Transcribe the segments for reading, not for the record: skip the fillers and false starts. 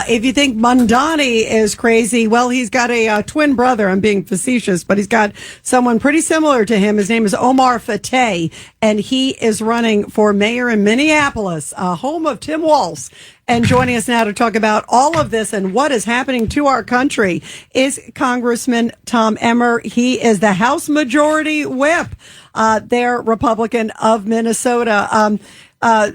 If you think Mondani is crazy, well, he's got a twin brother. I'm being facetious, but he's got someone pretty similar to him. His name is Omar Fateh, and he is running for mayor in Minneapolis, home of Tim Walz. And joining us now to talk about all of this and what is happening to our country is Congressman Tom Emmer. He is the House Majority Whip, there, Republican of Minnesota.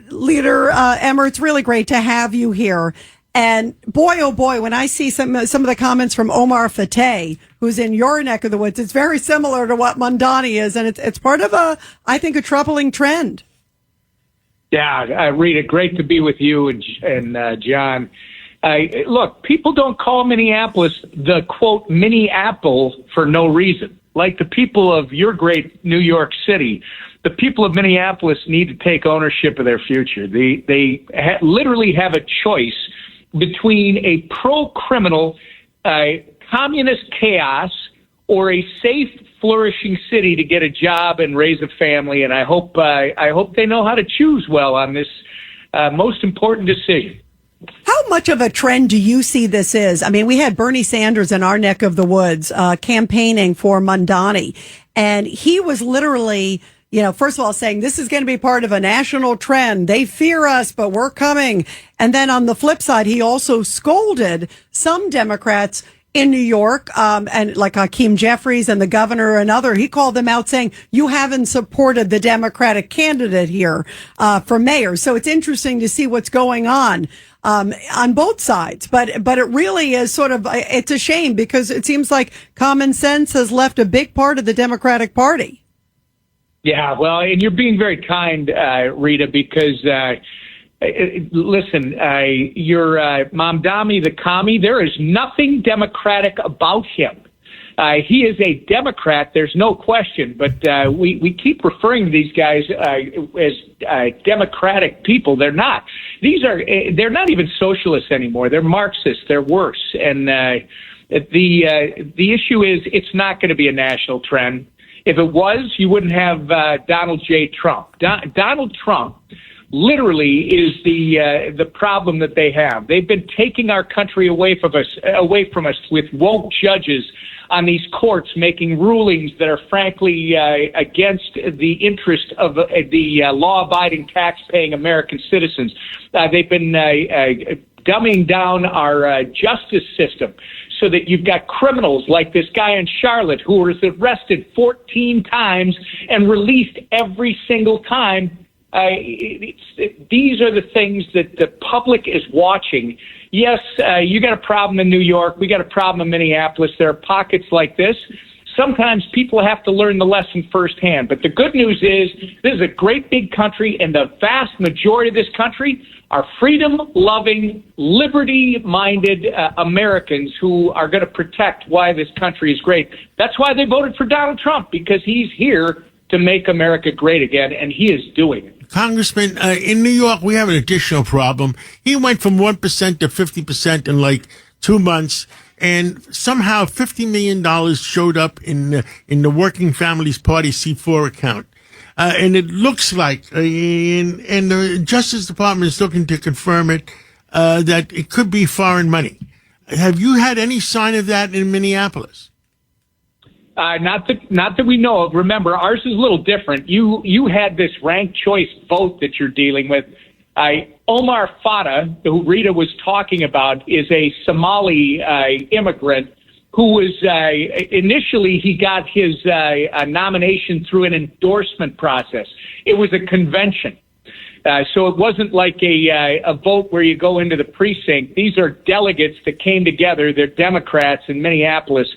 Leader Emmer, it's really great to have you here. And boy, oh boy, when I see some of the comments from Omar Fateh, who's in your neck of the woods, it's very similar to what Mondani is, and it's part of I think, a troubling trend. Yeah, Rita, great to be with you and John. Look, people don't call Minneapolis the, quote, Minneapolis for no reason. Like the people of your great New York City, the people of Minneapolis need to take ownership of their future. They literally have a choice between a pro-criminal communist chaos or a safe, flourishing city to get a job and raise a family. And I hope they know how to choose well on this most important decision. How much of a trend do you see this is? I mean, we had Bernie Sanders in our neck of the woods campaigning for Mondani, and he was literally, first of all saying this is going to be part of a national trend. They fear us, but we're coming. And then on the flip side, he also scolded some Democrats in New York, and like Hakeem Jeffries and the governor and he called them out saying, you haven't supported the Democratic candidate here, for mayor. So it's interesting to see what's going on both sides. But it really is it's a shame because it seems like common sense has left a big part of the Democratic Party. Yeah, well, and you're being very kind, Rita, because, listen, your Mamdani the commie, there is nothing democratic about him. He is a Democrat, there's no question, but we keep referring to these guys as democratic people. They're not. They're not even socialists anymore. They're Marxists. They're worse. And the issue is it's not going to be a national trend. If it was, you wouldn't have Donald J. Trump. Donald Trump literally is the problem that they have. They've been taking our country away from us with woke judges on these courts making rulings that are frankly against the interest of the law-abiding, tax-paying American citizens. They've been dumbing down our justice system so that you've got criminals like this guy in Charlotte who was arrested 14 times and released every single time. These are the things that the public is watching. Yes, you got a problem in New York. We got a problem in Minneapolis. There are pockets like this. Sometimes people have to learn the lesson firsthand. But the good news is this is a great big country, and the vast majority of this country are freedom-loving, liberty-minded Americans who are going to protect why this country is great. That's why they voted for Donald Trump, because he's here to make America great again, and he is doing it. Congressman, in New York, we have an additional problem. He went from 1% to 50% in like 2 months, and somehow $50 million showed up in the Working Families Party C4 account. And it looks like, and the Justice Department is looking to confirm it, that it could be foreign money. Have you had any sign of that in Minneapolis? Not that we know of. Remember, ours is a little different. You had this ranked choice vote that you're dealing with. Omar Fatah, who Rita was talking about, is a Somali immigrant who was initially he got his nomination through an endorsement process. It was a convention. So it wasn't like a vote where you go into the precinct. These are delegates that came together. They're Democrats in Minneapolis.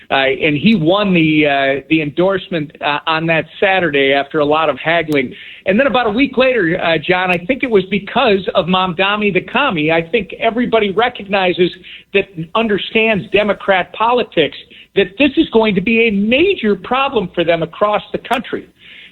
And he won the endorsement on that Saturday after a lot of haggling. And then about a week later, John, I think it was because of Mamdani the commie. I think everybody recognizes that understands Democrat politics, that this is going to be a major problem for them across the country.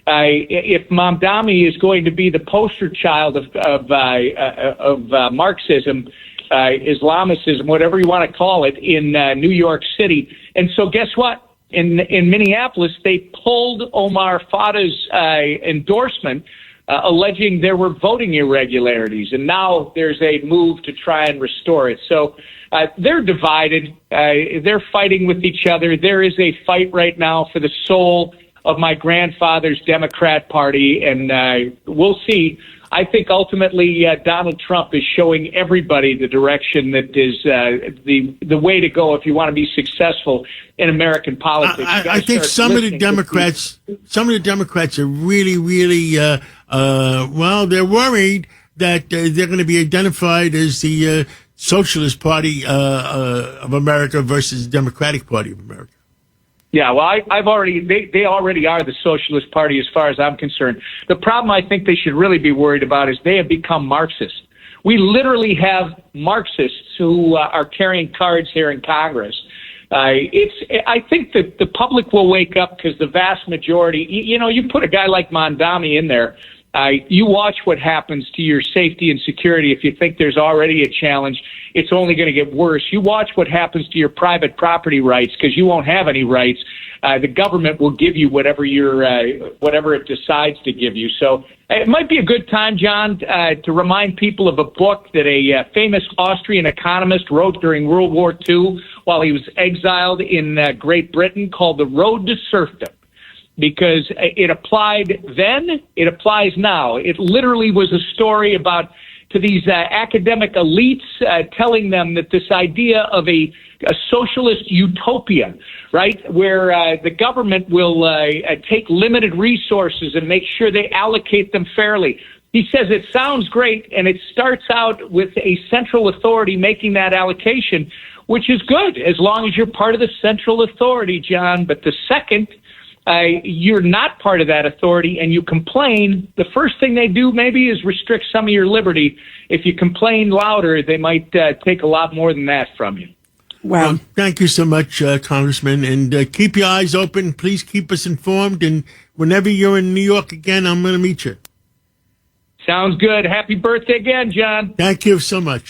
If Mamdani is going to be the poster child of Marxism, Islamicism, whatever you want to call it, in New York City. And so guess what? In Minneapolis, they pulled Omar Fatah's endorsement alleging there were voting irregularities, and now there's a move to try and restore it. So they're divided. They're fighting with each other. There is a fight right now for the soul of my grandfather's Democrat Party, and we'll see. I think ultimately Donald Trump is showing everybody the direction that is the way to go if you want to be successful in American politics. I think some of the Democrats are really, really, well, they're worried that they're going to be identified as the Socialist Party of America versus the Democratic Party of America. Yeah, well, they already are the Socialist Party as far as I'm concerned. The problem I think they should really be worried about is they have become Marxists. We literally have Marxists who are carrying cards here in Congress. I think that the public will wake up because the vast majority, you put a guy like Mondami in there, you watch what happens to your safety and security. If you think there's already a challenge, it's only going to get worse. You watch what happens to your private property rights because you won't have any rights. The government will give you whatever it decides to give you. So it might be a good time, John, to remind people of a book that a famous Austrian economist wrote during World War II while he was exiled in Great Britain, called The Road to Serfdom. Because it applied then, it applies now. It literally was a story about to these academic elites telling them that this idea of a socialist utopia, right, where the government will take limited resources and make sure they allocate them fairly. He says it sounds great, and it starts out with a central authority making that allocation, which is good as long as you're part of the central authority, John. But the second you're not part of that authority and you complain, the first thing they do maybe is restrict some of your liberty. If you complain louder, they might take a lot more than that from you. Wow. Well, thank you so much, Congressman. And keep your eyes open. Please keep us informed. And whenever you're in New York again, I'm going to meet you. Sounds good. Happy birthday again, John. Thank you so much.